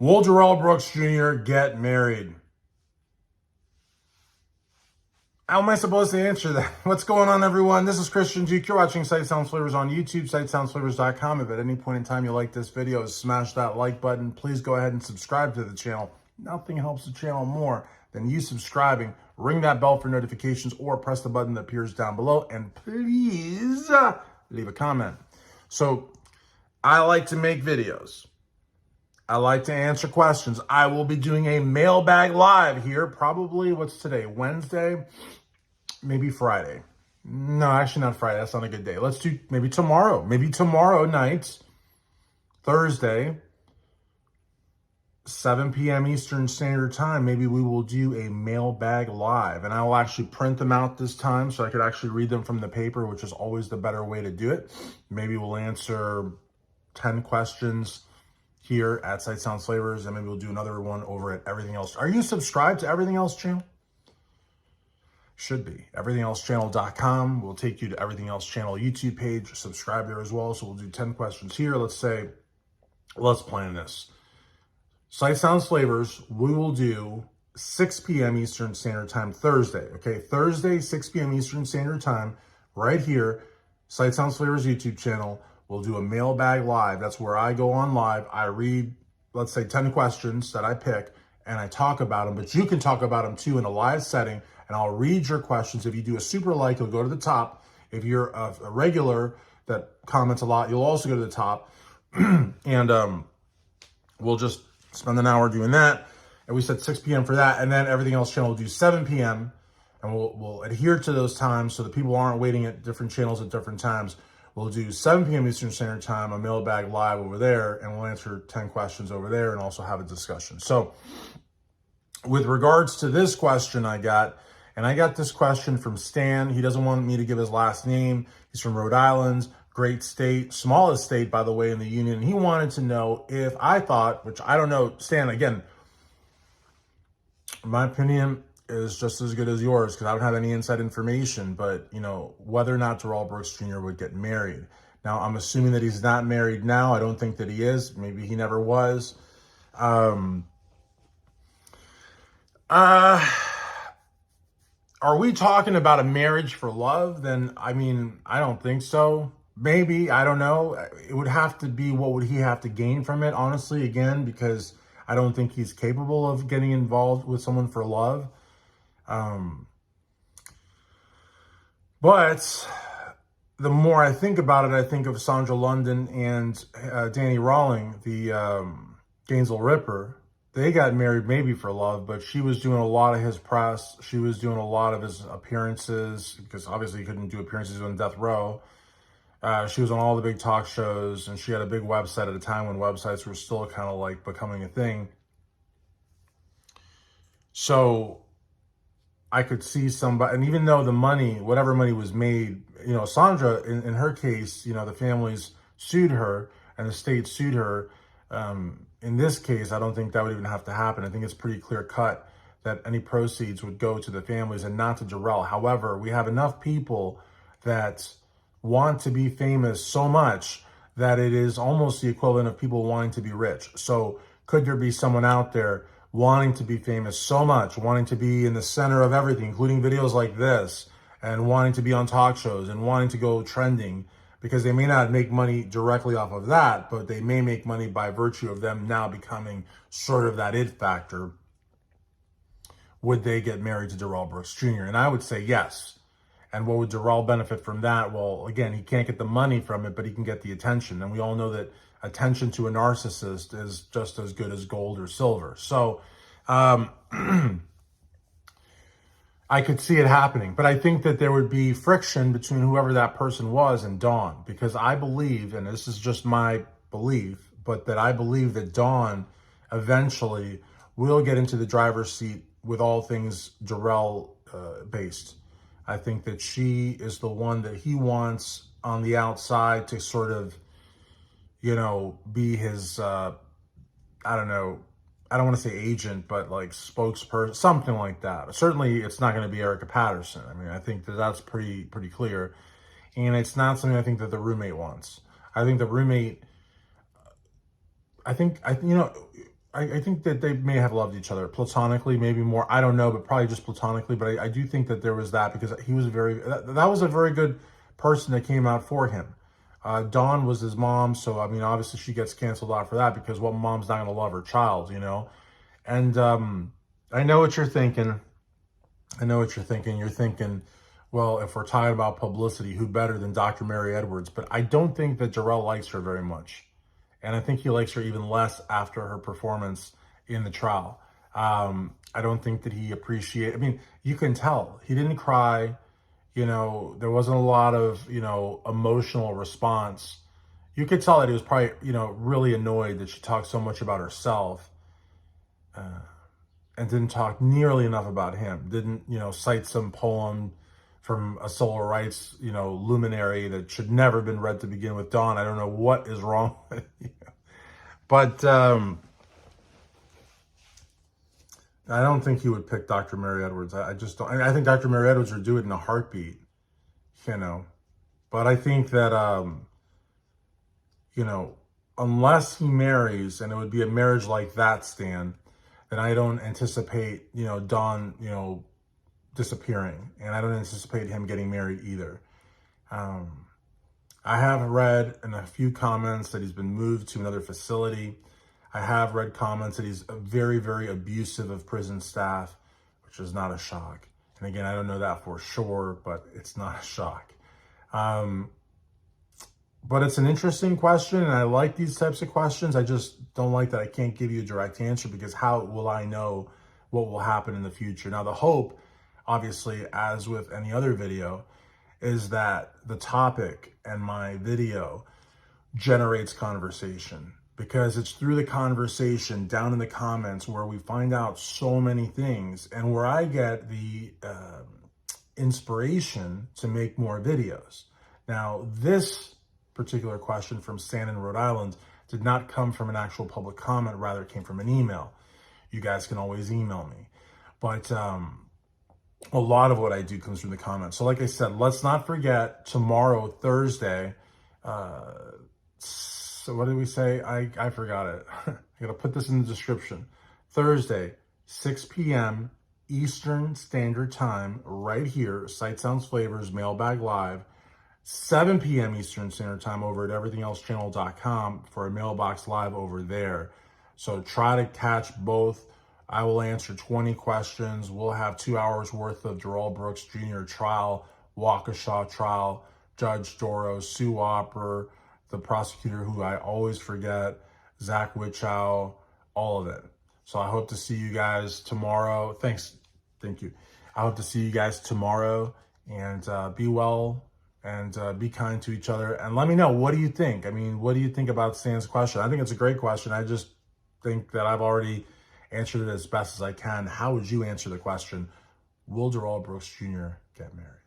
Will Darrell Brooks Jr. get married? How am I supposed to answer that? What's going on, everyone? This is Christian Duke. You're watching Sight Sounds Flavors on YouTube, sightsoundsflavors.com. If at any point in time you like this video, smash that like button. Please go ahead and subscribe to the channel. Nothing helps the channel more than you subscribing. Ring that bell for notifications or press the button that appears down below. And please leave a comment. So I like to make videos. I like to answer questions. I will be doing a mailbag live here. Probably, what's today? Wednesday? Maybe Friday. No, actually not Friday. That's not a good day. Let's do maybe tomorrow. Maybe tomorrow night, Thursday, 7 p.m. Eastern Standard Time. Maybe we will do a mailbag live. And I will actually print them out this time so I could actually read them from the paper, which is always the better way to do it. Maybe we'll answer 10 questions here at Sight Sounds Flavors, and maybe we'll do another one over at Everything Else. Are you subscribed to Everything Else channel? Should be. EverythingElseChannel.com will take you to Everything Else channel YouTube page. Subscribe there as well. So we'll do 10 questions here. Let's plan this. Sight Sounds Flavors, we will do 6 p.m. Eastern Standard Time Thursday. Okay, Thursday, 6 p.m. Eastern Standard Time, right here, Sight Sounds Flavors YouTube channel. We'll do a mailbag live. That's where I go on live. I read, let's say, 10 questions that I pick, and I talk about them. But you can talk about them, too, in a live setting, and I'll read your questions. If you do a super like, you'll go to the top. If you're a regular that comments a lot, you'll also go to the top. And we'll just spend an hour doing that. And we said 6 p.m. for that. And then Everything Else channel will do 7 p.m. And we'll adhere to those times so that people aren't waiting at different channels at different times. We'll do 7 p.m. Eastern Standard Time, a mailbag live over there, and we'll answer 10 questions over there and also have a discussion. So with regards to this question I got this question from Stan. He doesn't want me to give his last name. He's from Rhode Island, great state, smallest state, by the way, in the union. He wanted to know if I thought, which I don't know, Stan, again, my opinion is just as good as yours because I don't have any inside information, but, you know, whether or not Darrell Brooks Jr. would get married. Now, I'm assuming that he's not married now. I don't think that he is. Maybe he never was. Are we talking about a marriage for love? Then, I mean, I don't think so. Maybe, I don't know. It would have to be, what would he have to gain from it, honestly, again, because I don't think he's capable of getting involved with someone for love. But the more I think about it, I think of Sandra London and Danny Rawling, the Gainesville Ripper. They got married maybe for love, but she was doing a lot of his press. She was doing a lot of his appearances because obviously he couldn't do appearances on death row. She was on all the big talk shows, and she had a big website at a time when websites were still kind of like becoming a thing. So I could see somebody, and even though the money, whatever money was made, you know, Sandra, in her case, you know, the families sued her and the state sued her. In this case, I don't think that would even have to happen. I think it's pretty clear cut that any proceeds would go to the families and not to Darrell. However, we have enough people that want to be famous so much that it is almost the equivalent of people wanting to be rich. So could there be someone out there wanting to be famous so much, wanting to be in the center of everything, including videos like this, and wanting to be on talk shows and wanting to go trending, because they may not make money directly off of that, but they may make money by virtue of them now becoming sort of that it factor. Would they get married to Darrell Brooks Jr.? And I would say yes. And what would Darrell benefit from that? Well, again, he can't get the money from it, but he can get the attention. And we all know that attention to a narcissist is just as good as gold or silver. So I could see it happening, but I think that there would be friction between whoever that person was and Dawn, because I believe, and this is just my belief, but that I believe that Dawn eventually will get into the driver's seat with all things Darrell based. I think that she is the one that he wants on the outside to sort of, you know, be his, I don't know, I don't want to say agent, but like spokesperson, something like that. Certainly, it's not going to be Erica Patterson. I mean, I think that that's pretty clear. And it's not something I think that the roommate wants. I think the roommate, you know, I think that they may have loved each other platonically, maybe more. I don't know, but probably just platonically. But I do think that there was that, because he was that was a very good person that came out for him. Dawn was his mom, so I mean, obviously she gets canceled out for that, because what mom's not going to love her child, you know? And I know what you're thinking. I know what you're thinking. You're thinking, well, if we're talking about publicity, who better than Dr. Mary Edwards? But I don't think that Darrell likes her very much. And I think he likes her even less after her performance in the trial. I don't think that he I mean, you can tell he didn't cry. You know, there wasn't a lot of, you know, emotional response. You could tell that he was probably, you know, really annoyed that she talked so much about herself, and didn't talk nearly enough about him. Didn't, you know, cite some poem from a civil rights, you know, luminary that should never have been read to begin with. Dawn, I don't know what is wrong with you. But I don't think he would pick Dr. Mary Edwards. I just don't. I think Dr. Mary Edwards would do it in a heartbeat, you know. But I think that, you know, unless he marries, and it would be a marriage like that, Stan, then I don't anticipate, you know, Dawn, you know, disappearing. And I don't anticipate him getting married either. I have read in a few comments that he's been moved to another facility. I have read comments that he's very, very abusive of prison staff, which is not a shock. And again, I don't know that for sure, but it's not a shock. But it's an interesting question, and I like these types of questions. I just don't like that I can't give you a direct answer, because how will I know what will happen in the future? Now, the hope, obviously, as with any other video, is that the topic and my video generates conversation, because it's through the conversation down in the comments where we find out so many things, and where I get the inspiration to make more videos. Now, this particular question from Stan in Rhode Island did not come from an actual public comment, rather it came from an email. You guys can always email me. But a lot of what I do comes from the comments. So like I said, let's not forget tomorrow, Thursday. So what did we say? I forgot it. I got to put this in the description. Thursday, 6 p.m. Eastern Standard Time, right here, Sight Sounds Flavors, Mailbag Live. 7 p.m. Eastern Standard Time over at everythingelseChannel.com for a Mailbox Live over there. So try to catch both. I will answer 20 questions. We'll have 2 hours worth of Darrell Brooks Jr. trial, Waukesha trial, Judge Doro, Sue Opper, the prosecutor who I always forget, Zach Wichow, all of it. So I hope to see you guys tomorrow. Thank you. I hope to see you guys tomorrow, and be well. And be kind to each other. And let me know, what do you think? I mean, what do you think about Stan's question? I think it's a great question. I just think that I've already answered it as best as I can. How would you answer the question, will Darrell Brooks Jr. get married?